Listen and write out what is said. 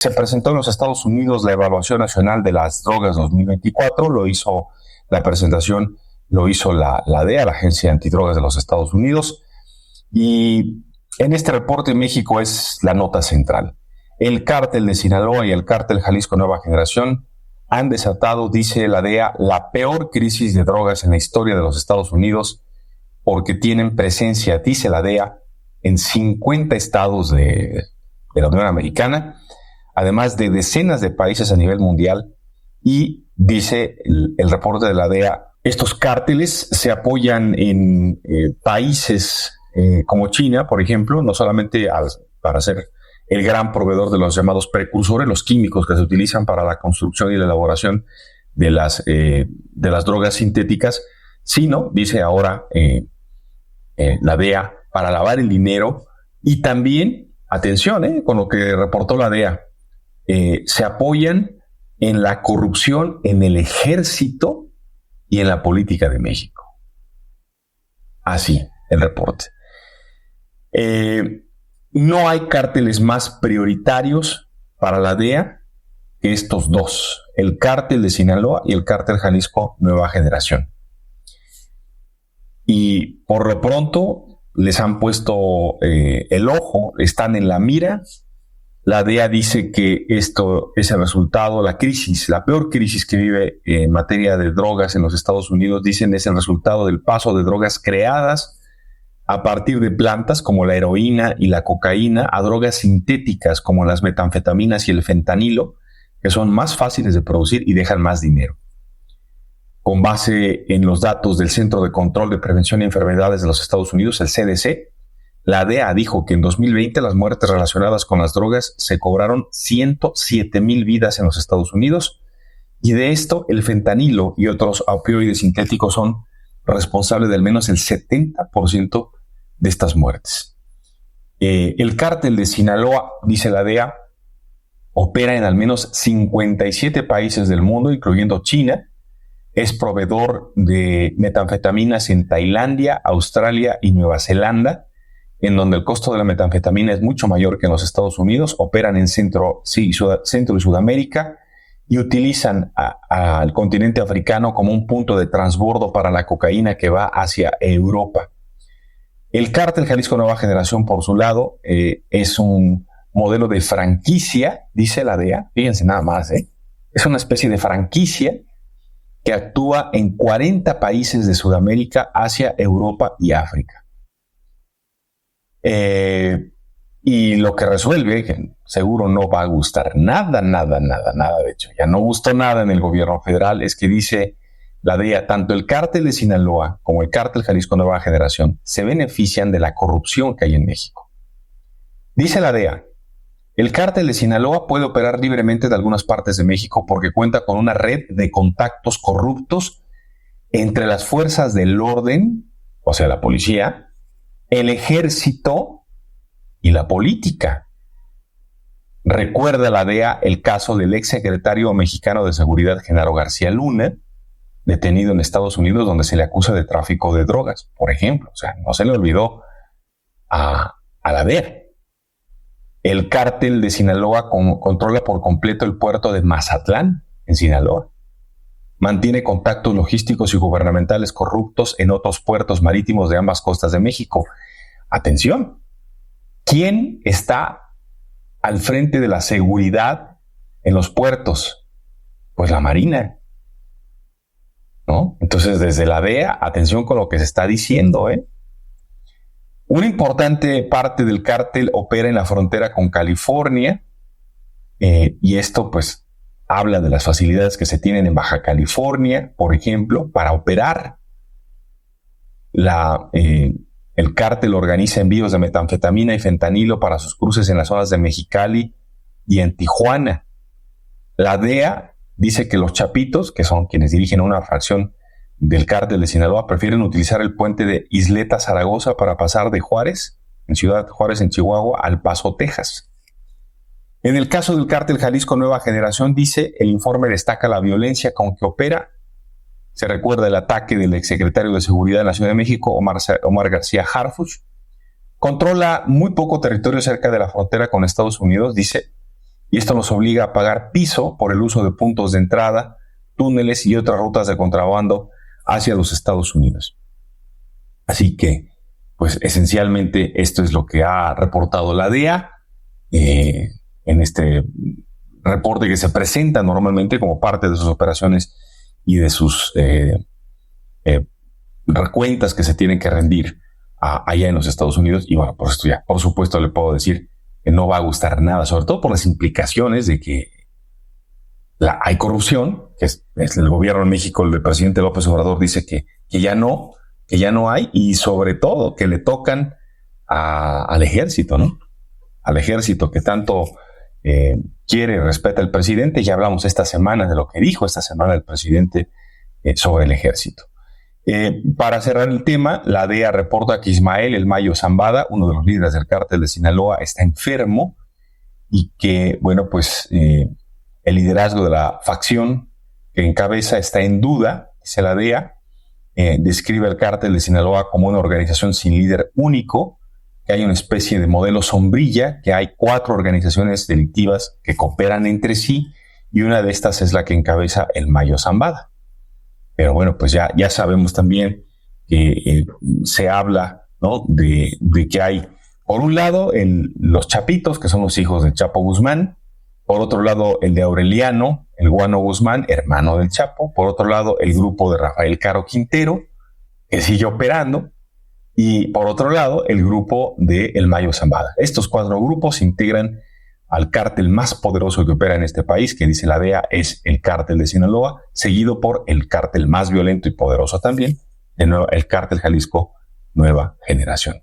Se presentó en los Estados Unidos la Evaluación Nacional de las Drogas 2024, la presentación lo hizo la DEA, la Agencia Antidrogas de los Estados Unidos, y en este reporte México es la nota central. El cártel de Sinaloa y el cártel Jalisco Nueva Generación han desatado, dice la DEA, la peor crisis de drogas en la historia de los Estados Unidos, porque tienen presencia, dice la DEA, en 50 estados de la Unión Americana, además de decenas de países a nivel mundial, y dice el reporte de la DEA, estos cárteles se apoyan en países como China, por ejemplo, no solamente para ser el gran proveedor de los llamados precursores, los químicos que se utilizan para la construcción y la elaboración de las drogas sintéticas, sino, dice ahora la DEA, para lavar el dinero y también, atención, con lo que reportó la DEA, se apoyan en la corrupción en el ejército y en la política de México. Así, el reporte. No hay cárteles más prioritarios para la DEA que estos dos, el cártel de Sinaloa y el cártel Jalisco Nueva Generación. Y por lo pronto les han puesto el ojo, están en la mira. La DEA dice que esto es el resultado, la peor crisis que vive en materia de drogas en los Estados Unidos, dicen, es el resultado del paso de drogas creadas a partir de plantas como la heroína y la cocaína a drogas sintéticas como las metanfetaminas y el fentanilo, que son más fáciles de producir y dejan más dinero. Con base en los datos del Centro de Control de Prevención de Enfermedades de los Estados Unidos, el CDC, la DEA dijo que en 2020 las muertes relacionadas con las drogas se cobraron 107,000 vidas en los Estados Unidos, y de esto el fentanilo y otros opioides sintéticos son responsables de al menos el 70% de estas muertes. El cártel de Sinaloa, dice la DEA, opera en al menos 57 países del mundo, incluyendo China. Es proveedor de metanfetaminas en Tailandia, Australia y Nueva Zelanda, en donde el costo de la metanfetamina es mucho mayor que en los Estados Unidos. Operan en Centro y Sudamérica y utilizan al continente africano como un punto de transbordo para la cocaína que va hacia Europa. El cártel Jalisco Nueva Generación, por su lado, es un modelo de franquicia, dice la DEA. Fíjense nada más, es una especie de franquicia que actúa en 40 países de Sudamérica, Asia, Europa y África. Y lo que resuelve, que seguro no va a gustar nada, de hecho, ya no gustó nada en el gobierno federal, es que dice la DEA, tanto el cártel de Sinaloa como el cártel Jalisco Nueva Generación se benefician de la corrupción que hay en México. Dice la DEA, el cártel de Sinaloa puede operar libremente de algunas partes de México porque cuenta con una red de contactos corruptos entre las fuerzas del orden, o sea, la policía, el ejército y la política. Recuerda la DEA el caso del exsecretario mexicano de Seguridad, Genaro García Luna, detenido en Estados Unidos, donde se le acusa de tráfico de drogas, por ejemplo. O sea, no se le olvidó a la DEA. El cártel de Sinaloa controla por completo el puerto de Mazatlán, en Sinaloa. Mantiene contactos logísticos y gubernamentales corruptos en otros puertos marítimos de ambas costas de México. Atención, ¿quién está al frente de la seguridad en los puertos? Pues la Marina, ¿no? Entonces, desde la DEA, atención con lo que se está diciendo, Una importante parte del cártel opera en la frontera con California, y esto, pues, habla de las facilidades que se tienen en Baja California, por ejemplo, para operar. El cártel organiza envíos de metanfetamina y fentanilo para sus cruces en las zonas de Mexicali y en Tijuana. La DEA dice que los chapitos, que son quienes dirigen una fracción del cártel de Sinaloa, prefieren utilizar el puente de Isleta Zaragoza para pasar de Ciudad Juárez, en Chihuahua, al Paso, Texas. En el caso del cártel Jalisco Nueva Generación, dice, el informe destaca la violencia con que opera. Se recuerda el ataque del exsecretario de Seguridad de la Ciudad de México, Omar García Harfuch. Controla muy poco territorio cerca de la frontera con Estados Unidos, dice, y esto los obliga a pagar piso por el uso de puntos de entrada, túneles y otras rutas de contrabando hacia los Estados Unidos. Así que, pues esencialmente esto es lo que ha reportado la DEA en este reporte que se presenta normalmente como parte de sus operaciones y de sus recuentas que se tienen que rendir allá en los Estados Unidos. Y bueno, por esto ya, por supuesto, le puedo decir que no va a gustar nada, sobre todo por las implicaciones de que hay corrupción, que es el gobierno de México, el del presidente López Obrador dice que ya no hay, y sobre todo que le tocan al ejército, ¿no? Al ejército que tanto quiere y respeta el presidente. Ya hablamos esta semana de lo que dijo esta semana el presidente sobre el ejército. Para cerrar el tema, la DEA reporta que Ismael El Mayo Zambada, uno de los líderes del cártel de Sinaloa, está enfermo y que, bueno, pues el liderazgo de la facción que encabeza está en duda, dice la DEA. Describe el cártel de Sinaloa como una organización sin líder único, que hay una especie de modelo sombrilla, que hay 4 organizaciones delictivas que cooperan entre sí, y una de estas es la que encabeza El Mayo Zambada. Pero bueno, pues ya sabemos también que se habla, ¿no?, de que hay, por un lado, los Chapitos, que son los hijos del Chapo Guzmán; por otro lado, el de Aureliano, el Guano Guzmán, hermano del Chapo; por otro lado, el grupo de Rafael Caro Quintero, que sigue operando; y por otro lado, el grupo de El Mayo Zambada. Estos 4 grupos integran al cártel más poderoso que opera en este país, que dice la DEA es el cártel de Sinaloa, seguido por el cártel más violento y poderoso también, el cártel Jalisco Nueva Generación.